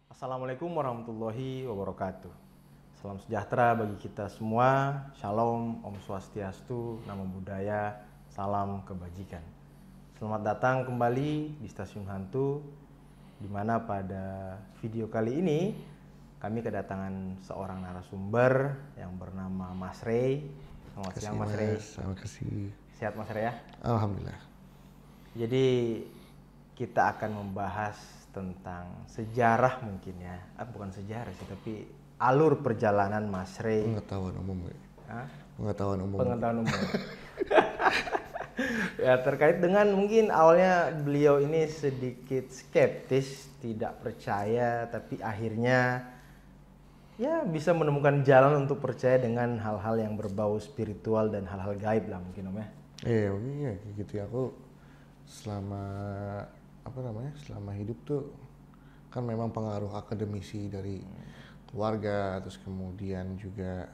Assalamualaikum warahmatullahi wabarakatuh. Salam sejahtera bagi kita semua. Shalom, Om Swastiastu, Namo Buddhaya, salam kebajikan. Selamat datang kembali di Stasiun Hantu, di mana pada video kali ini kami kedatangan seorang narasumber yang bernama Mas Rey. Selamat siang Mas Rey. Terima kasih. Sehat Mas Rey ya? Alhamdulillah. Jadi kita akan membahas tentang sejarah mungkin ya, bukan sejarah sih, tapi alur perjalanan Mas Rey. Pengetahuan umum. Pengetahuan umum. Pengetahuan umum. Ya, terkait dengan mungkin awalnya beliau ini sedikit skeptis, tidak percaya, tapi akhirnya ya bisa menemukan jalan untuk percaya dengan hal-hal yang berbau spiritual dan hal-hal gaib lah mungkin Om ya. Mungkin ya kayak gitu ya. Aku selama selama hidup tuh kan memang pengaruh akademisi dari keluarga, terus kemudian juga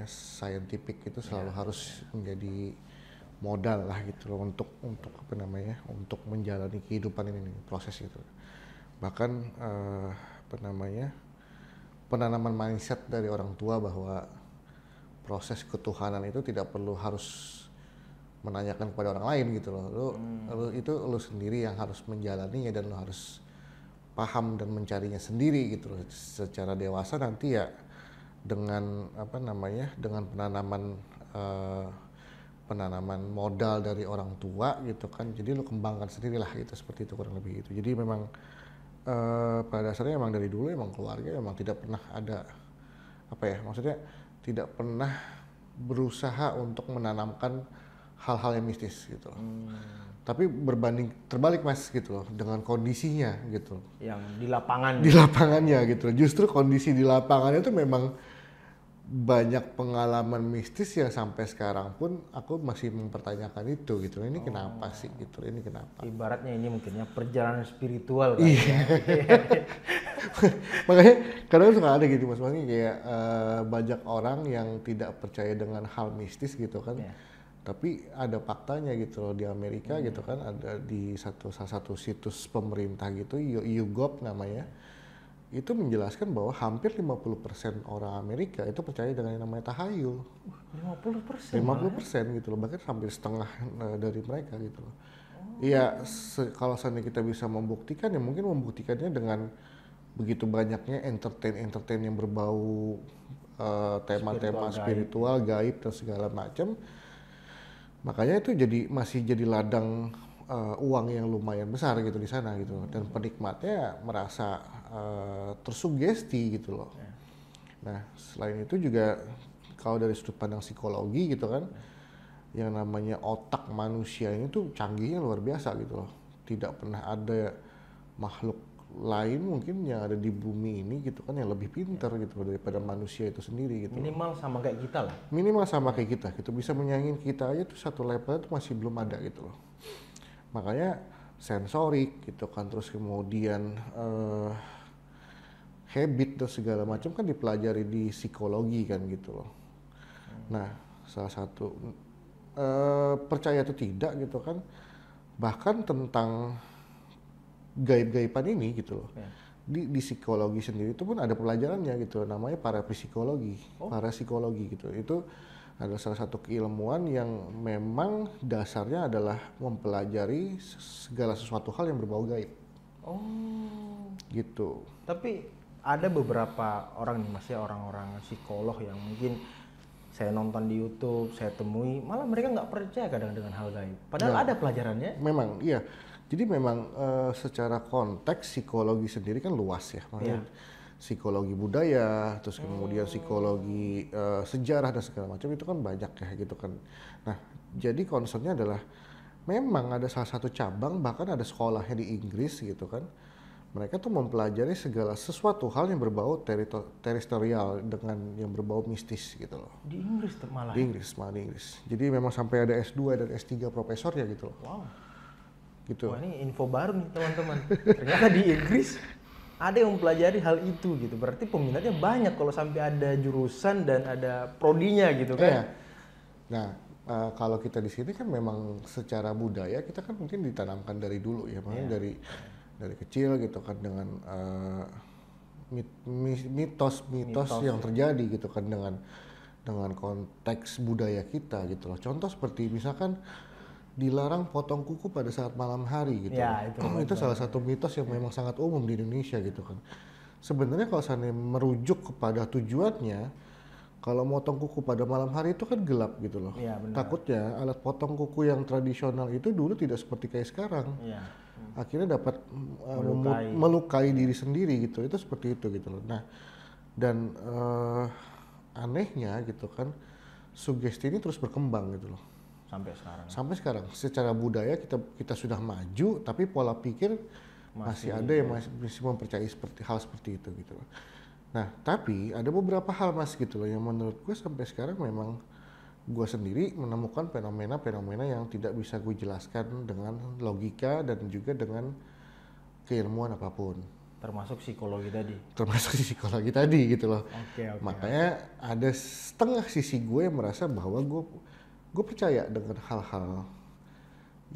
scientific itu selalu harus menjadi modal lah gitu loh untuk menjalani kehidupan ini proses itu. Bahkan penanaman mindset dari orang tua bahwa proses ketuhanan itu tidak perlu harus menanyakan kepada orang lain gitu loh. Lu sendiri yang harus menjalaninya dan lu harus paham dan mencarinya sendiri gitu loh. Secara dewasa nanti ya dengan dengan penanaman modal dari orang tua gitu kan. Jadi lu kembangkan sendirilah gitu, seperti itu kurang lebih gitu. Jadi memang pada dasarnya emang dari dulu emang keluarga emang tidak pernah ada tidak pernah berusaha untuk menanamkan hal-hal yang mistis gitu loh. Tapi terbalik Mas gitu loh dengan kondisinya gitu. Yang di lapangan. Di lapangannya gitu loh. Justru kondisi di lapangannya itu memang banyak pengalaman mistis yang sampai sekarang pun aku masih mempertanyakan itu gitu. Ini kenapa sih gitu? Ini kenapa? Ibaratnya ini mungkinnya perjalanan spiritual kan. Iya. Makanya kadang suka ada gitu Mas, maksudnya kayak banyak orang yang tidak percaya dengan hal mistis gitu kan. Yeah. Tapi ada faktanya gitu loh di Amerika gitu kan, ada di salah satu situs pemerintah gitu, YouGov namanya, itu menjelaskan bahwa hampir 50% orang Amerika itu percaya dengan yang namanya tahayul. 50%? 50% gitu loh, bahkan hampir setengah dari mereka gitu loh. Iya, kalau seandainya kita bisa membuktikan ya mungkin membuktikannya dengan begitu banyaknya entertain yang berbau tema-tema spiritual, gaib dan segala macam. Makanya itu masih jadi ladang uang yang lumayan besar gitu di sana gitu, dan penikmatnya merasa tersugesti gitu loh. Nah selain itu juga kalau dari sudut pandang psikologi gitu kan, yang namanya otak manusia ini tuh canggihnya luar biasa gitu loh. Tidak pernah ada makhluk lain mungkin yang ada di bumi ini gitu kan yang lebih pintar gitu daripada manusia itu sendiri gitu. Minimal sama kayak kita lah. Minimal sama kayak kita gitu, bisa menyaingin kita aja tuh satu level itu masih belum ada gitu loh. Makanya sensorik gitu kan, terus kemudian habit dan segala macam kan dipelajari di psikologi kan gitu loh. Nah salah satu percaya atau tidak gitu kan, bahkan tentang gaib-gaiban ini gitu loh. Di psikologi sendiri itu pun ada pelajarannya gitu, namanya parapsikologi. Parapsikologi gitu. Itu adalah salah satu keilmuan yang memang dasarnya adalah mempelajari segala sesuatu hal yang berbau gaib. Gitu. Tapi ada beberapa orang nih Mas ya, orang-orang psikolog yang mungkin saya nonton di YouTube, saya temui, malah mereka nggak percaya kadang dengan hal gaib. Padahal ada pelajarannya. Memang, iya. Jadi memang secara konteks psikologi sendiri kan luas ya. Makanya psikologi budaya, terus kemudian psikologi sejarah dan segala macam itu kan banyak ya gitu kan. Nah, jadi concernnya adalah memang ada salah satu cabang, bahkan ada sekolahnya di Inggris gitu kan. Mereka tuh mempelajari segala sesuatu hal yang berbau teritorial dengan yang berbau mistis gitu loh. Di Inggris malah? Di Inggris. Jadi memang sampai ada S2 dan S3 profesornya gitu loh. Wow. Gitu. Wah ini info baru nih teman-teman. Ternyata di Inggris ada yang mempelajari hal itu gitu. Berarti peminatnya banyak kalau sampai ada jurusan dan ada prodinya gitu kan. Nah, kalau kita di sini kan memang secara budaya kita kan mungkin ditanamkan dari dulu ya, makanya dari kecil gitu kan dengan mitos-mitos yang terjadi gitu kan dengan konteks budaya kita gitu loh. Contoh seperti misalkan dilarang potong kuku pada saat malam hari gitu. Ya, itu salah satu mitos yang memang sangat umum di Indonesia gitu kan. Sebenarnya kalau seandainya merujuk kepada tujuannya, kalau motong kuku pada malam hari itu kan gelap gitu loh. Ya, benar. Takutnya alat potong kuku yang tradisional itu dulu tidak seperti kayak sekarang. Ya. Akhirnya dapat melukai diri sendiri gitu. Itu seperti itu gitu loh. Nah, dan anehnya gitu kan, sugesti ini terus berkembang gitu loh. Sampai sekarang secara budaya kita sudah maju, tapi pola pikir masih ada yang masih mempercayai hal seperti itu gitu loh. Nah, tapi ada beberapa hal Mas gitu loh yang menurut gue sampai sekarang memang gue sendiri menemukan fenomena-fenomena yang tidak bisa gue jelaskan dengan logika dan juga dengan keilmuan apapun. Termasuk psikologi tadi gitu loh. Okay. Makanya ada setengah sisi gue yang merasa bahwa gue percaya dengan hal-hal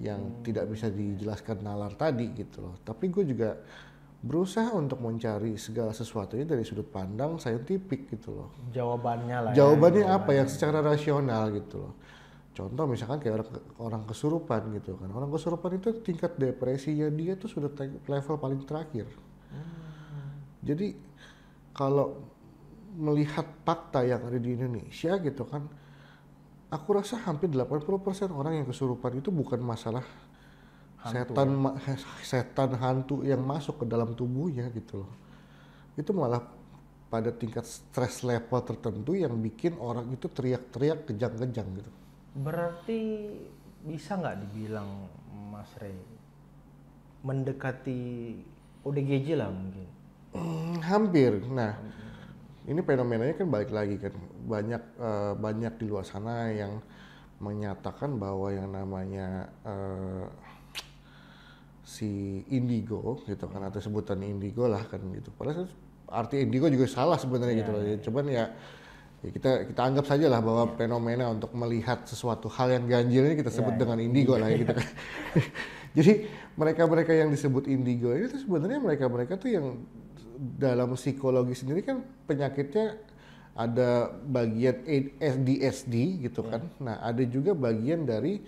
yang tidak bisa dijelaskan nalar tadi gitu loh. Tapi gue juga berusaha untuk mencari segala sesuatunya dari sudut pandang saintifik gitu loh. Jawabannya apa yang secara rasional gitu loh. Contoh misalkan kayak orang kesurupan gitu kan. Orang kesurupan itu tingkat depresinya dia tuh sudah level paling terakhir. Jadi kalau melihat fakta yang ada di Indonesia gitu kan, aku rasa hampir 80% orang yang kesurupan itu bukan masalah setan hantu yang masuk ke dalam tubuhnya gitu loh. Itu malah pada tingkat stres level tertentu yang bikin orang itu teriak-teriak kejang-kejang gitu. Berarti bisa nggak dibilang Mas Rey mendekati ODGJ lah mungkin? Hampir. Nah, ini fenomenanya kan balik lagi kan, banyak di luar sana yang menyatakan bahwa yang namanya si indigo gitu kan, atau sebutan indigo lah kan gitu. Padahal arti indigo juga salah sebenarnya gitu loh. Cuman ya kita anggap saja lah bahwa fenomena untuk melihat sesuatu hal yang ganjil ini kita sebut dengan indigo lah gitu kan. Jadi mereka-mereka yang disebut indigo ini tuh sebenarnya mereka tuh yang dalam psikologi sendiri kan penyakitnya ada bagian ADHD gitu kan. Nah, ada juga bagian dari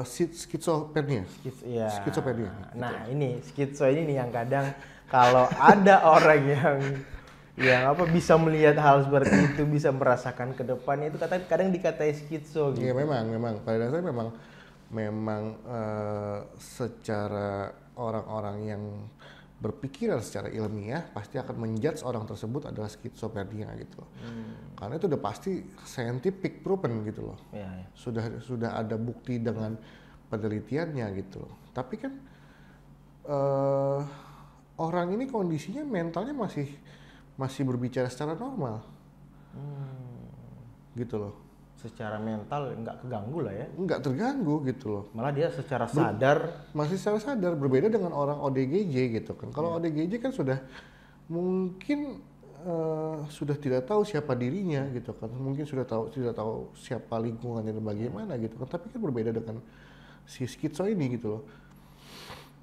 skizofrenia. Skizofrenia. Nah, ini skizo ini nih yang kadang kalau ada orang yang bisa melihat hal seperti itu, bisa merasakan ke depan, itu kadang dikatai skizo gitu. Iya, memang pada dasarnya memang secara orang-orang yang berpikiran secara ilmiah pasti akan menjudge orang tersebut adalah skizofrenia gitu loh. Karena itu udah pasti scientific proven gitu loh. Sudah ada bukti dengan penelitiannya gitu loh. Tapi kan orang ini kondisinya mentalnya masih berbicara secara normal. Gitu loh. Secara mental nggak keganggu lah ya? Nggak terganggu gitu loh. Malah dia secara sadar. Masih secara sadar, berbeda dengan orang ODGJ gitu kan. Kalau ODGJ kan sudah mungkin sudah tidak tahu siapa dirinya gitu kan. Mungkin sudah tahu siapa lingkungannya dan bagaimana gitu kan. Tapi kan berbeda dengan si skizo ini gitu loh.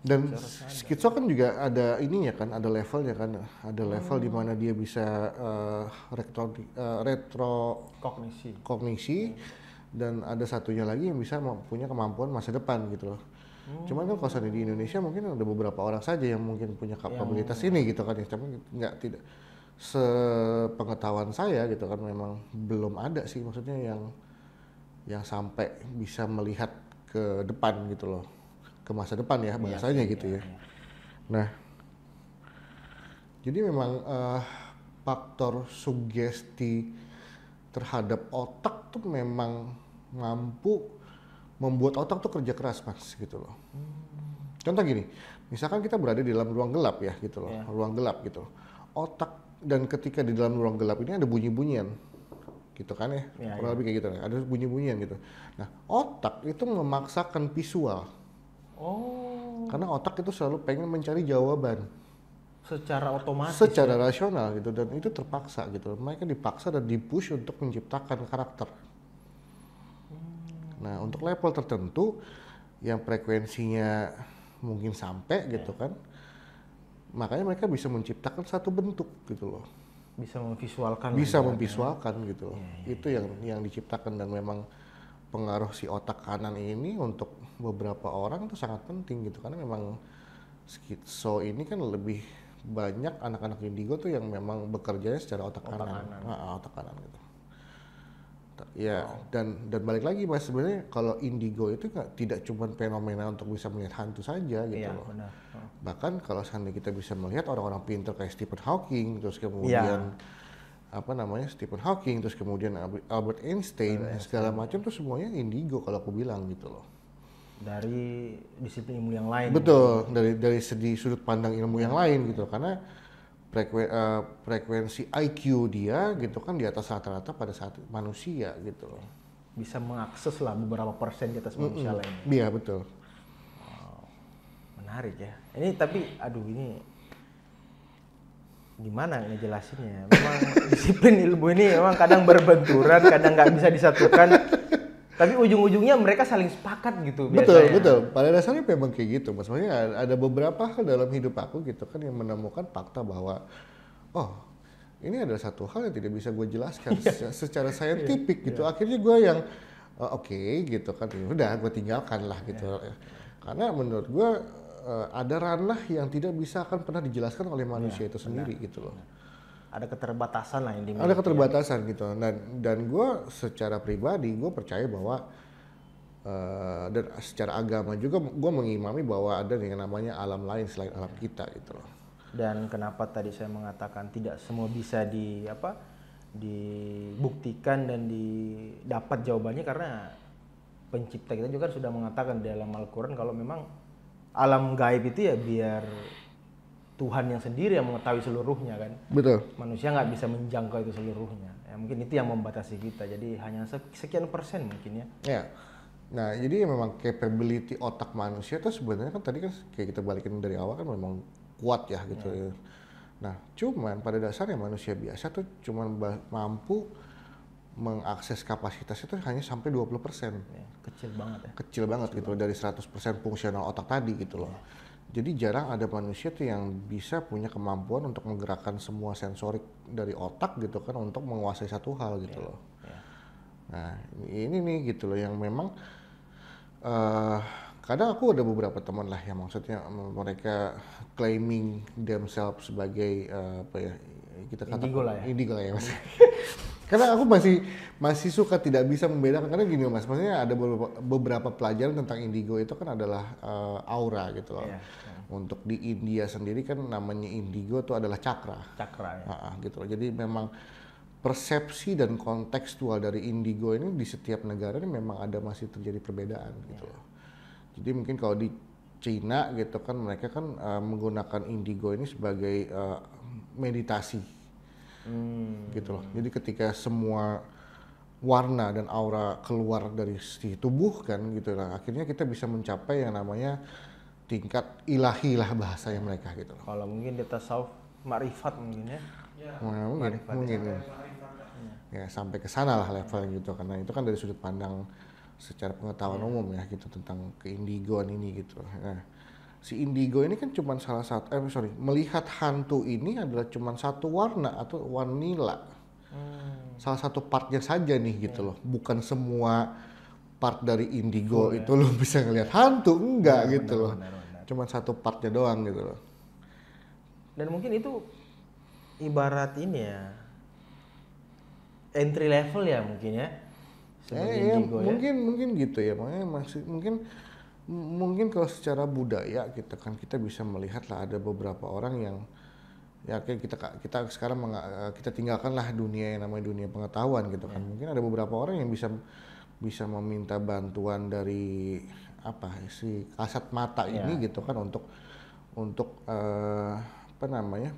Dan skizo kan juga ada ininya kan, ada levelnya kan, ada level di mana dia bisa retrokognisi dan ada satunya lagi yang bisa punya kemampuan masa depan gitu loh. Cuman kan kalau di Indonesia mungkin ada beberapa orang saja yang mungkin punya kapabilitas ini gitu kan, cuman tidak sepengetahuan saya gitu kan, memang belum ada sih maksudnya yang sampai bisa melihat ke depan gitu loh. Ke masa depan ya bahasanya gitu ya. Nah, jadi memang faktor sugesti terhadap otak tuh memang mampu membuat otak tuh kerja keras Mas gitu loh. Contoh gini, misalkan kita berada di dalam ruang gelap ya gitu loh, ruang gelap gitu. Otak, dan ketika di dalam ruang gelap ini ada bunyi-bunyian gitu kan ya, kurang lebih kayak gitu, ada bunyi-bunyian gitu. Nah, otak itu memaksakan visual. Karena otak itu selalu pengen mencari jawaban secara otomatis, secara rasional gitu, dan itu terpaksa gitu. Mereka dipaksa dan dipush untuk menciptakan karakter. Nah, untuk level tertentu yang frekuensinya mungkin sampai gitu kan, makanya mereka bisa menciptakan satu bentuk gitu loh. Bisa memvisualkan. Bisa lah, memvisualkan gitu loh. Itu yang diciptakan, dan memang pengaruh si otak kanan ini untuk beberapa orang itu sangat penting gitu, karena memang skitso ini kan lebih banyak anak-anak indigo tuh yang memang bekerjanya secara otak kanan. Otak kanan gitu. Ya, dan balik lagi Mas, sebenarnya kalau indigo itu tidak cuma fenomena untuk bisa melihat hantu saja gitu loh. Benar. Bahkan kalau seandainya kita bisa melihat orang-orang pintar kayak Stephen Hawking, terus kemudian Stephen Hawking, terus kemudian Albert Einstein, segala macam tuh semuanya indigo kalau aku bilang gitu loh. Dari disiplin ilmu yang lain. Betul, dari sudut pandang ilmu yang lain gitu, karena frekuensi IQ dia gitu kan di atas rata-rata pada saat manusia gitu loh. Bisa mengakses lah beberapa persen di atas manusia lainnya. Iya betul. Menarik ya. Ini tapi ini gimana ngejelasinnya? Memang disiplin ilmu ini memang kadang berbenturan, kadang nggak bisa disatukan. Tapi ujung-ujungnya mereka saling sepakat gitu biasanya. Betul. Pada dasarnya memang kayak gitu. Maksudnya ada beberapa hal dalam hidup aku gitu kan yang menemukan fakta bahwa ini adalah satu hal yang tidak bisa gue jelaskan secara saintifik gitu. Akhirnya gue yang oke gitu kan, udah gue tinggalkan lah gitu. Karena menurut gue ada ranah yang tidak bisa akan pernah dijelaskan oleh manusia itu sendiri gitu loh. Ada keterbatasan lah yang dimiliki. Ada keterbatasan gitu. Dan gue secara pribadi gue percaya bahwa dan secara agama juga gue mengimami bahwa ada yang namanya alam lain selain alam kita gitu loh. Dan kenapa tadi saya mengatakan tidak semua bisa dibuktikan dan didapat jawabannya, karena pencipta kita juga sudah mengatakan dalam Al-Quran kalau memang alam gaib itu ya biar Tuhan yang sendiri yang mengetahui seluruhnya kan. Betul. Manusia nggak bisa menjangkau itu seluruhnya. Ya, mungkin itu yang membatasi kita. Jadi hanya sekian persen mungkin ya. Ya. Nah, jadi memang capability otak manusia itu sebenarnya kan tadi kan kayak kita balikin dari awal kan memang kuat ya gitu. Ya. Nah, cuman pada dasarnya manusia biasa tuh cuman mampu mengakses kapasitas itu hanya sampai 20%. Ya, kecil banget ya. Kecil banget gitu dari 100% fungsional otak tadi gitu loh. Jadi jarang ada manusia tuh yang bisa punya kemampuan untuk menggerakkan semua sensorik dari otak gitu kan untuk menguasai satu hal gitu loh. Nah ini nih gitu loh yang memang kadang aku ada beberapa teman lah yang maksudnya mereka claiming themselves sebagai kita kata indigo lah ya mas. Karena aku masih suka tidak bisa membedakan, karena gini mas, maksudnya ada beberapa pelajaran tentang indigo itu kan adalah aura gitu loh. Untuk di India sendiri kan namanya indigo itu adalah cakra ya. Gitu loh. Jadi memang persepsi dan kontekstual dari indigo ini di setiap negara ini memang ada masih terjadi perbedaan gitu loh. Jadi mungkin kalau di Cina gitu kan mereka kan menggunakan indigo ini sebagai meditasi. Gitu loh. Jadi ketika semua warna dan aura keluar dari si tubuh kan gitu lah, akhirnya kita bisa mencapai yang namanya tingkat ilahi lah bahasanya mereka gitu loh. Kalau mungkin di tasawuf makrifat mungkin ya. Mungkin ya sampai ke sana lah levelnya gitu, karena itu kan dari sudut pandang secara pengetahuan umum ya gitu tentang keindigoan ini gitu. Nah, si indigo ini kan cuma salah satu melihat hantu ini adalah cuma satu warna atau wanila. Salah satu partnya saja nih gitu loh. Bukan semua part dari indigo itu lo bisa ngelihat hantu, enggak gitu loh. Cuma satu partnya doang gitu loh. Dan mungkin itu ibarat ini ya, entry level ya mungkin ya. Indigo, mungkin gitu ya. Makanya mungkin kalau secara budaya kita bisa melihat lah ada beberapa orang yang ya kita sekarang kita tinggalkanlah dunia yang namanya dunia pengetahuan gitu kan. Mungkin ada beberapa orang yang bisa meminta bantuan dari si kasat mata ini gitu kan untuk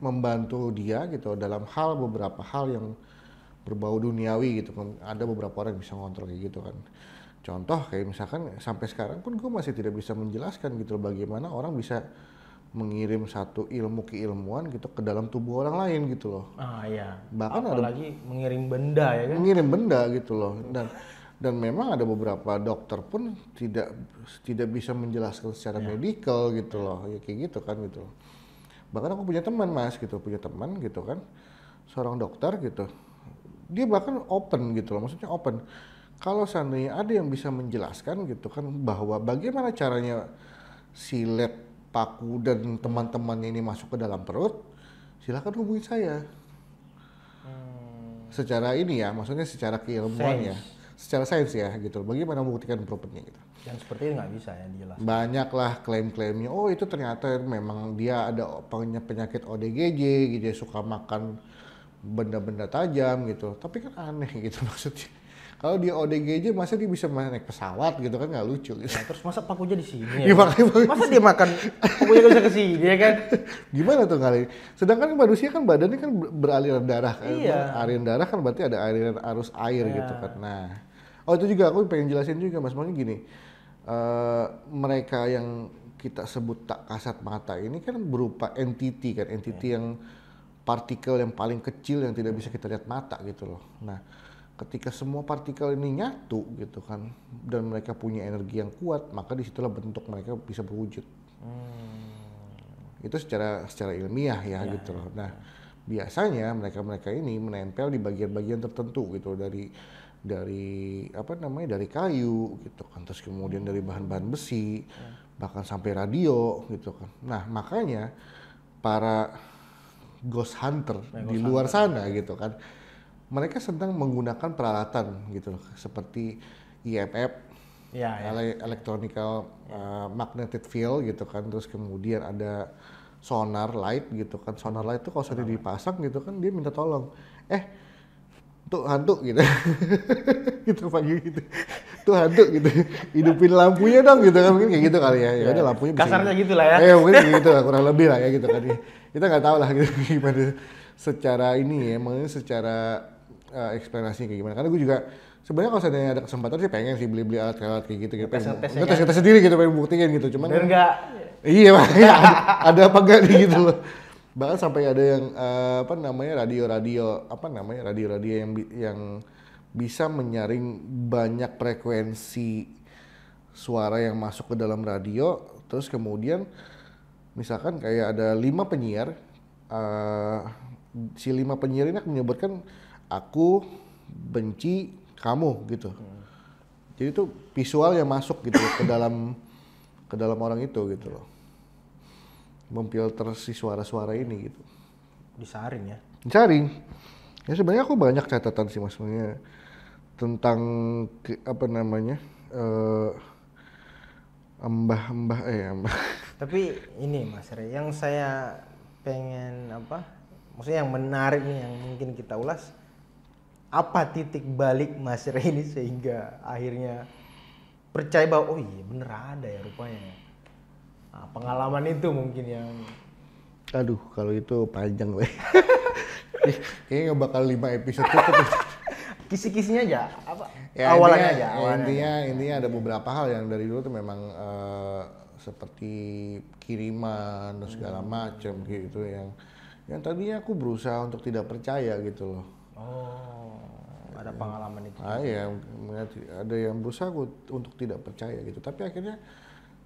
membantu dia gitu dalam beberapa hal yang berbau duniawi gitu kan. Ada beberapa orang yang bisa ngontrol kayak gitu kan. Contoh kayak misalkan sampai sekarang pun gue masih tidak bisa menjelaskan gitu bagaimana orang bisa mengirim satu ilmu keilmuan gitu ke dalam tubuh orang lain gitu loh. Iya. Bahkan apalagi mengirim benda ya kan. Mengirim benda gitu loh. Dan memang ada beberapa dokter pun tidak bisa menjelaskan secara medikal gitu loh, ya kayak gitu kan gitu. Bahkan aku punya teman Mas gitu, kan, seorang dokter gitu. Dia bahkan open gitu loh, maksudnya open. Kalau seandainya ada yang bisa menjelaskan gitu kan bahwa bagaimana caranya silet, paku dan teman-temannya ini masuk ke dalam perut, silakan hubungi saya. Secara ini ya, maksudnya secara keilmuan ya. Secara sains ya gitu. Bagaimana membuktikan propernya gitu. Yang seperti itu nggak bisa ya dijelaskan. Banyaklah klaim-klaimnya. Oh itu ternyata memang dia ada penyakit ODGJ, gitu, dia suka makan benda-benda tajam gitu. Tapi kan aneh gitu maksudnya. Kalau dia ODGJ masa dia bisa naik pesawat gitu kan, nggak lucu gitu. Ya, terus masa pakunya di sini Ya, ya? Masa dia makan pakunya nggak bisa ke sini ya kan? Gimana tuh kali? Sedangkan manusia kan badannya kan beraliran darah kan. Iya. Aliran darah kan berarti ada aliran arus air gitu kan. Nah, itu juga aku pengen jelasin juga Mas, maksudnya gini. Mereka yang kita sebut tak kasat mata ini kan berupa entity kan, yang partikel yang paling kecil yang tidak bisa kita lihat mata gitu loh. Nah, ketika semua partikel ini nyatu gitu kan, dan mereka punya energi yang kuat, maka disitulah bentuk mereka bisa berwujud. Itu secara ilmiah ya gitu loh. Nah, biasanya mereka ini menempel di bagian-bagian tertentu gitu dari dari kayu gitu kan, terus kemudian dari bahan-bahan besi, bahkan sampai radio gitu kan. Nah, makanya para ghost hunter di luar sana gitu kan, mereka sedang menggunakan peralatan gitu loh, seperti EMF, electronical magnetic field gitu kan, terus kemudian ada sonar light gitu kan. Sonar light itu kalau sudah dipasang gitu kan, dia minta tolong, tuh hantu gitu. Gitu pagi gitu. Tuh hantu gitu. Hidupin lampunya dong gitu kan, mungkin kayak gitu kali ya. Ya udah lampunya bisa. Kasarnya gitu lah ya. Mungkin kayak gitu lah, kurang lebih lah ya gitu kan. Kita nggak tahu lah gitu gimana secara ini ya, maksudnya secara eksplanasi kayak gimana. Karena gue juga sebenarnya kalau seandainya ada kesempatan sih pengen sih beli alat kayak gitu. Tes sendiri gitu, pengen buktiin gitu. Cuman bener nggak? Iya, makanya ada apa enggak nih gitu loh. Bahkan sampai ada yang radio-radio yang bisa menyaring banyak frekuensi suara yang masuk ke dalam radio, terus kemudian misalkan kayak ada 5 penyiar, si 5 penyiar ini akan menyebutkan aku benci kamu gitu. Jadi itu visual yang masuk gitu ke dalam orang itu gitu loh. Memfilter si suara-suara ini gitu. Disaring ya? Disaring. Ya sebenarnya aku banyak catatan sih Mas, sebenarnya tentang mbah. Tapi ini Mas Rey, yang saya pengen maksudnya yang menarik nih yang mungkin kita ulas, apa titik balik Mas Rey ini sehingga akhirnya percaya bahwa oh iya bener ada ya rupanya. Nah, pengalaman itu mungkin yang aduh kalau itu panjang weh. Kayaknya nggak bakal 5 episode cukup. Kisi-kisinya aja apa ya, awalnya intinya ada beberapa hal yang dari dulu tuh memang seperti kiriman dan segala macam gitu yang tadinya aku berusaha untuk tidak percaya gitu loh. Ada pengalaman itu. Ya, ada yang berusaha untuk tidak percaya gitu, tapi akhirnya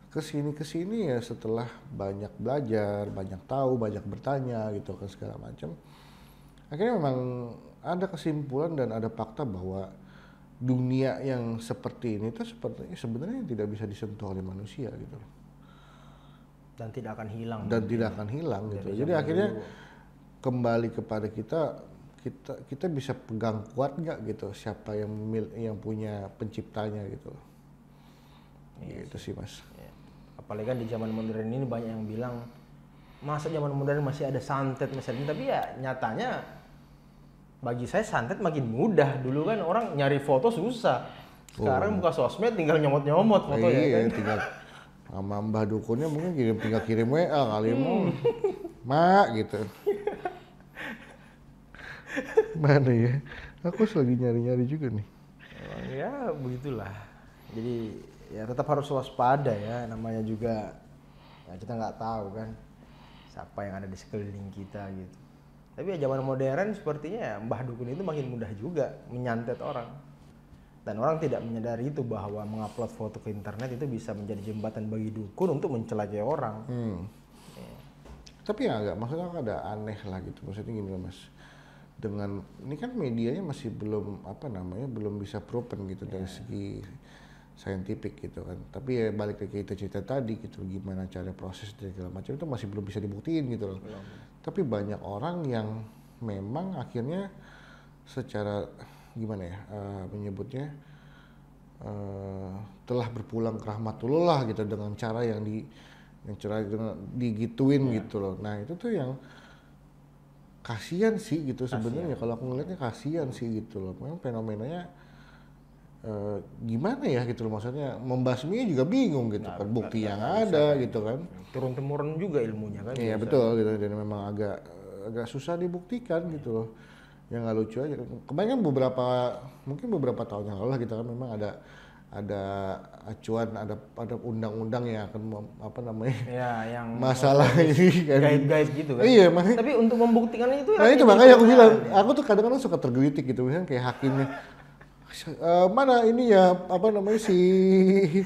kesini ya setelah banyak belajar, banyak tahu, banyak bertanya gitu kan segala macam, akhirnya memang ada kesimpulan dan ada fakta bahwa dunia yang seperti ini tuh sebenarnya tidak bisa disentuh oleh manusia gitu dan tidak akan hilang gitu. Jadi akhirnya kembali kepada kita bisa pegang kuat nggak gitu siapa yang punya penciptanya gitu. Gitu sih Mas. Apalagi kan di zaman modern ini banyak yang bilang masa zaman modern masih ada santet misalnya, tapi ya nyatanya bagi saya santet makin mudah. Dulu kan orang nyari foto susah, sekarang buka sosmed tinggal nyomot foto ya kan. Tinggal sama mbah dukunnya mungkin tinggal kirim WA kali mau mak gitu. Mana ya, aku lagi nyari juga nih. Ya begitulah, jadi ya tetap harus waspada ya, namanya juga ya kita nggak tahu kan siapa yang ada di sekeliling kita gitu. Tapi ya zaman modern sepertinya ya Mbah Dukun itu makin mudah juga menyantet orang. Dan orang tidak menyadari itu bahwa mengupload foto ke internet itu bisa menjadi jembatan bagi dukun untuk mencelakai orang. Tapi ya agak, maksudnya ada aneh lah gitu. Maksudnya gini loh Mas, dengan ini kan medianya masih belum belum bisa proven gitu dari segi saintifik gitu kan. Tapi ya balik ke kita cerita tadi gitu, gimana cara proses dan segala macam itu masih belum bisa dibuktiin gitu loh. Tapi banyak orang yang memang akhirnya secara gimana ya menyebutnya telah berpulang ke rahmatullah gitu dengan cara yang digituin gitu loh. Nah itu tuh yang kasihan sih gitu sebenarnya, kalau aku ngelihatnya kasihan sih gitu loh. Memang fenomenanya gimana ya gitu loh, maksudnya membasminya juga bingung gitu kan, bukti yang ada gitu kan. Turun temurun juga ilmunya kan. Iya betul gitu, dan memang agak susah dibuktikan gitu loh. Yang nggak lucu aja. Kemarin kan mungkin beberapa tahun yang lalu lah kita kan memang ada acuan, ada undang-undang yang akan yang masalah ini kan. Gaib-gaib gitu kan. Iya, makanya. Tapi untuk membuktikan itu Nah itu makanya aku bilang, aku tuh kadang-kadang suka tergelitik gitu, misalnya kayak hakimnya, mana ini ya si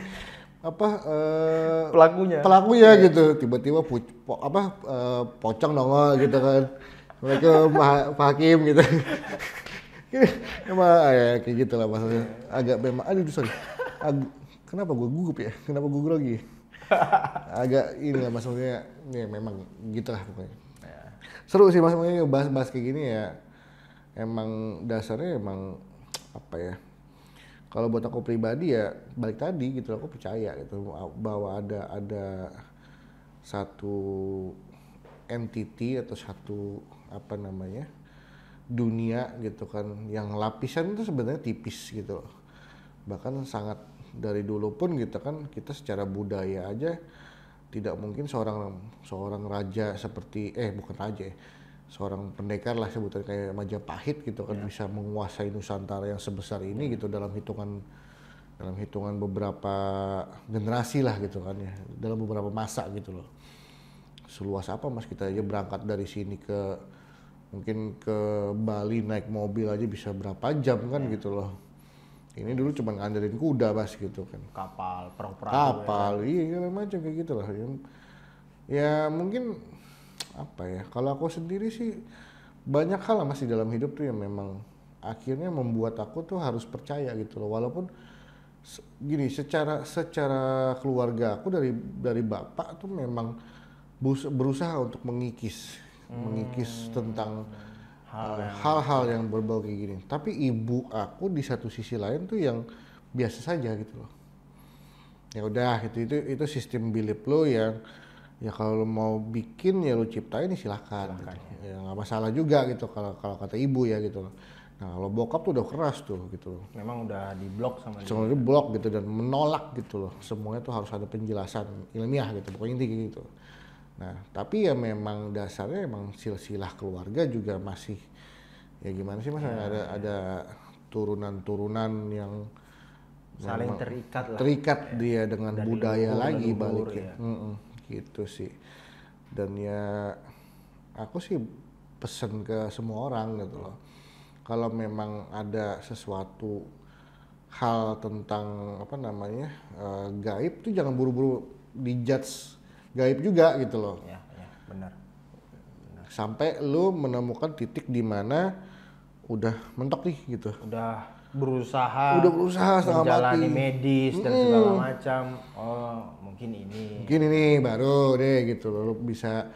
pelakunya gitu, tiba-tiba pocong nongol gitu kan. Mereka Pak Hakim gitu. Emang ya kayak gitu lah maksudnya. Agak memang, kenapa gue gugup ya? Kenapa gue grogi? Agak inilah maksudnya, ya memang gitulah pokoknya. Seru sih maksudnya bahas kayak gini ya. Emang dasarnya emang apa ya? Kalau buat aku pribadi ya balik tadi gitu, aku percaya gitu bahwa ada satu entity atau satu dunia gitu kan, yang lapisan itu sebenarnya tipis gitu loh. Bahkan sangat dari dulu pun gitu kan, kita secara budaya aja tidak mungkin seorang raja seperti bukan raja ya, seorang pendekar lah sebutannya kayak Majapahit gitu kan, bisa menguasai Nusantara yang sebesar ini gitu dalam hitungan beberapa generasi lah gitu kan ya, dalam beberapa masa gitu loh. Seluas apa Mas, kita aja berangkat dari sini mungkin ke Bali naik mobil aja bisa berapa jam kan gitu loh. Ini dulu cuma ngandelin kuda Mas gitu kan. Kapal, perahu. Iya macam kayak gitu loh. Ya mungkin apa ya, kalau aku sendiri sih banyak hal lah Mas di dalam hidup tuh yang memang akhirnya membuat aku tuh harus percaya gitu loh. Walaupun gini, secara keluarga aku dari bapak tuh memang berusaha untuk mengikis tentang hal-hal yang berbau kayak gini. Tapi ibu aku di satu sisi lain tuh yang biasa saja gitu loh. Ya udah itu sistem belief lo yang ya kalau lo mau bikin ya lo ciptain silahkan. Gitu. Ya nggak masalah juga gitu kalau kata ibu ya gitu loh. Nah kalau bokap tuh udah keras tuh gitu loh. Memang udah diblok sama dia. Di blok gitu dan menolak gitu loh. Semuanya tuh harus ada penjelasan ilmiah gitu, pokoknya intinya gitu. Nah, tapi ya memang dasarnya emang silsilah keluarga juga masih ya gimana sih Mas, ada turunan-turunan yang saling terikat dia dengan dari budaya lagi baliknya. Gitu sih. Dan ya aku sih pesen ke semua orang gitu loh. Kalau memang ada sesuatu hal tentang gaib tuh jangan buru-buru dijudge gaib juga gitu loh. Ya, benar. Sampai lu menemukan titik di mana udah mentok nih gitu. Udah berusaha menjalani menjalani medis dan segala macam. Oh, mungkin ini baru deh gitu loh. Lu bisa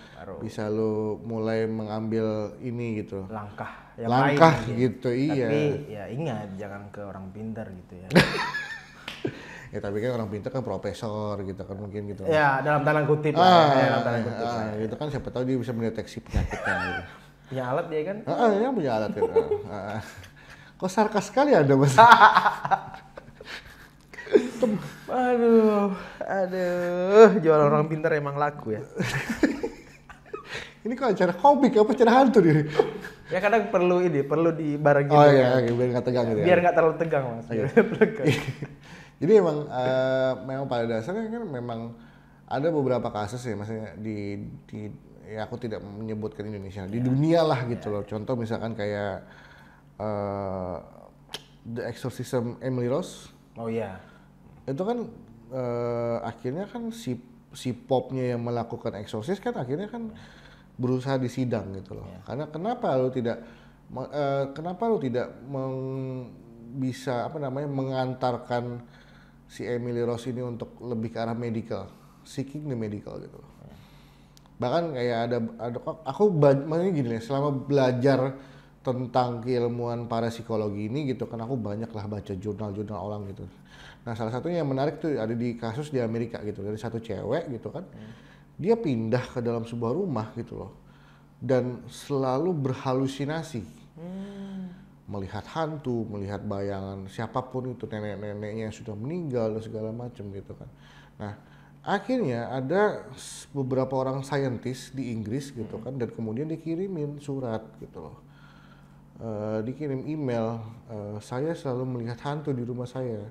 lu mulai mengambil ini gitu. Langkah lain gitu. Iya. Tapi ya ingat jangan ke orang pintar gitu ya. Ya tapi kan orang pintar kan profesor gitu kan mungkin gitu. Ya dalam tanda kutip Itu kan siapa tahu dia bisa mendeteksi penyakitnya gitu. Punya alat dia kan? Yang punya alat kan. Kok sarkas sekali Anda Mas? Aduh, jual orang pintar emang laku ya. Ini kok acara komik apa acara hantu nih? Ya kadang perlu dibarengin. Oh iya, biar nggak tegang gitu ya. Biar nggak terlalu tegang Mas. Jadi memang pada dasarnya kan memang ada beberapa kasus ya, maksudnya ya aku tidak menyebutkan Indonesia, di dunia lah gitu loh. Contoh misalkan kayak The Exorcism Emily Rose. Oh iya. Itu kan akhirnya kan si popnya yang melakukan eksorsis kan akhirnya kan berusaha disidang gitu loh. Karena kenapa lu tidak bisa mengantarkan si Emily Rose ini untuk lebih ke arah medical, seeking the medical gitu loh. Bahkan kayak maksudnya gini nih, selama belajar tentang keilmuan parapsikologi ini gitu kan, aku banyak lah baca jurnal-jurnal orang gitu. Nah salah satunya yang menarik tuh ada di kasus di Amerika gitu, dari satu cewek gitu kan, dia pindah ke dalam sebuah rumah gitu loh, dan selalu berhalusinasi, melihat hantu, melihat bayangan siapapun itu, nenek-neneknya yang sudah meninggal dan segala macam gitu kan. Nah akhirnya ada beberapa orang saintis di Inggris gitu kan, dan kemudian dikirimin surat gitu loh, dikirim email, saya selalu melihat hantu di rumah saya,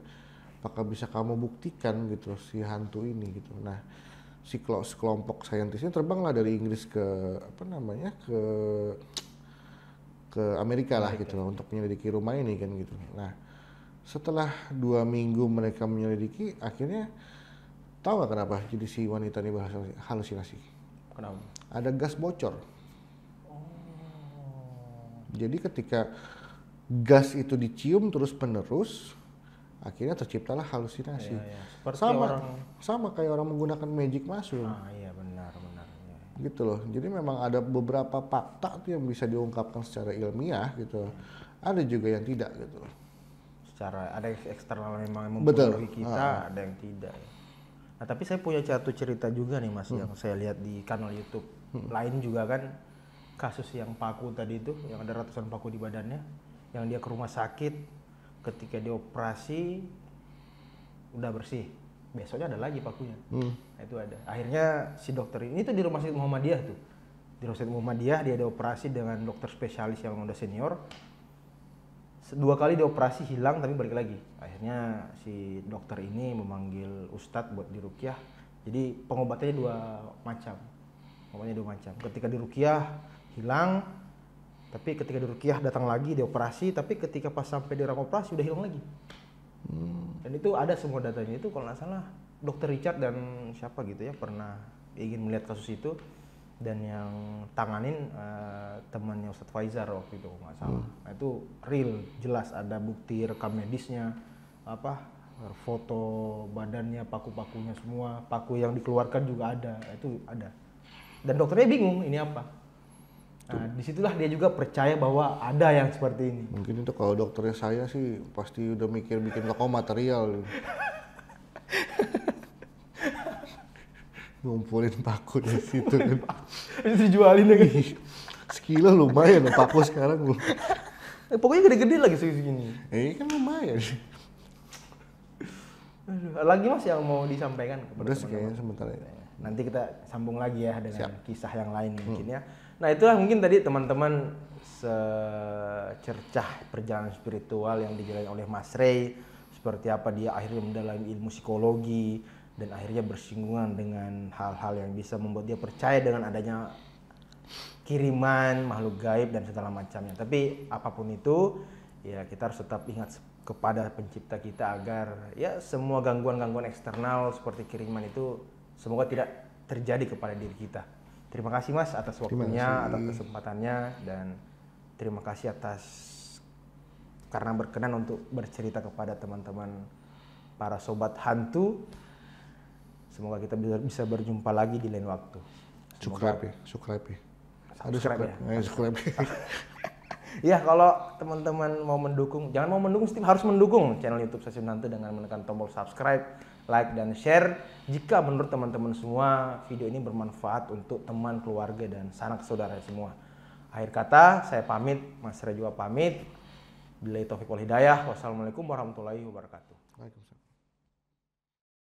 apakah bisa kamu buktikan gitu si hantu ini gitu. Nah si sekelompok saintisnya terbanglah dari Inggris ke ke Amerika lah gitu loh, untuk menyelidiki rumah ini kan gitu. Nah setelah 2 minggu mereka menyelidiki, akhirnya tahu nggak kenapa jadi si wanita ini berhalusinasi? Kenapa? Ada gas bocor. Jadi ketika gas itu dicium terus penerus, akhirnya terciptalah halusinasi. Iya. Seperti sama kayak orang menggunakan magic mushroom. Iya benar. Ya. Gitu loh. Jadi memang ada beberapa fakta tuh yang bisa diungkapkan secara ilmiah gitu. Ada juga yang tidak gitu loh. Secara ada yang eksternal memang mempengaruhi kita, ada yang tidak. Nah tapi saya punya satu cerita juga nih Mas, yang saya lihat di kanal YouTube lain juga kan, kasus yang paku tadi itu, yang ada ratusan paku di badannya, yang dia ke rumah sakit, ketika dioperasi udah bersih, besoknya ada lagi pakunya. Nah, itu ada. Akhirnya si dokter ini tuh di rumah sakit Muhammadiyah tuh, di rumah sakit Muhammadiyah dia dioperasi dengan dokter spesialis yang udah senior. 2 kali dioperasi hilang tapi balik lagi. Akhirnya si dokter ini memanggil ustadz buat diruqyah. Jadi pengobatannya 2 macam. Ketika diruqyah hilang, tapi ketika diruqyah datang lagi dioperasi, tapi ketika pas sampai di ruang operasi udah hilang lagi. Dan itu ada semua datanya. Itu kalau nggak salah dokter Richard dan siapa gitu ya pernah ingin melihat kasus itu, dan yang tanganin temannya Ustadz Faizar waktu itu nggak salah. Nah itu real, jelas ada bukti rekam medisnya, foto badannya, paku-pakunya semua, paku yang dikeluarkan juga ada, itu ada. Dan dokternya bingung ini apa. Nah disitulah dia juga percaya bahwa ada yang seperti ini. Mungkin itu kalau dokternya saya sih pasti udah mikir bikin toko material. Ngumpulin paku dari situ kan. Itu dijualin lagi. Sekilo lumayan paku sekarang. Pokoknya gede-gede lagi segini. Kan lumayan. Lagi Mas yang mau disampaikan kepada teman-teman? Kayaknya sebentar ya. Nanti kita sambung lagi ya dengan kisah yang lain mungkin ya. Nah itulah mungkin tadi teman-teman secercah perjalanan spiritual yang dijalani oleh Mas Ray. Seperti apa dia akhirnya mendalami ilmu psikologi, dan akhirnya bersinggungan dengan hal-hal yang bisa membuat dia percaya dengan adanya kiriman, makhluk gaib dan segala macamnya. Tapi apapun itu, ya kita harus tetap ingat kepada pencipta kita agar ya semua gangguan-gangguan eksternal seperti kiriman itu semoga tidak terjadi kepada diri kita. Terima kasih Mas atas waktunya, atas kesempatannya, dan terima kasih atas karena berkenan untuk bercerita kepada teman-teman para sobat hantu. Semoga kita bisa berjumpa lagi di lain waktu. Subscribe ya. Aduh, subscribe ya. Subscribe. Ya, kalau teman-teman mau mendukung, jangan mau mendukung, harus mendukung channel YouTube Stasiun Hantu dengan menekan tombol subscribe, like, dan share. Jika menurut teman-teman semua video ini bermanfaat untuk teman, keluarga, dan sanak saudara semua. Akhir kata, saya pamit, Mas Ray juga pamit. Billahi taufiq wal hidayah. Wassalamualaikum warahmatullahi wabarakatuh. Waalaikumsalam.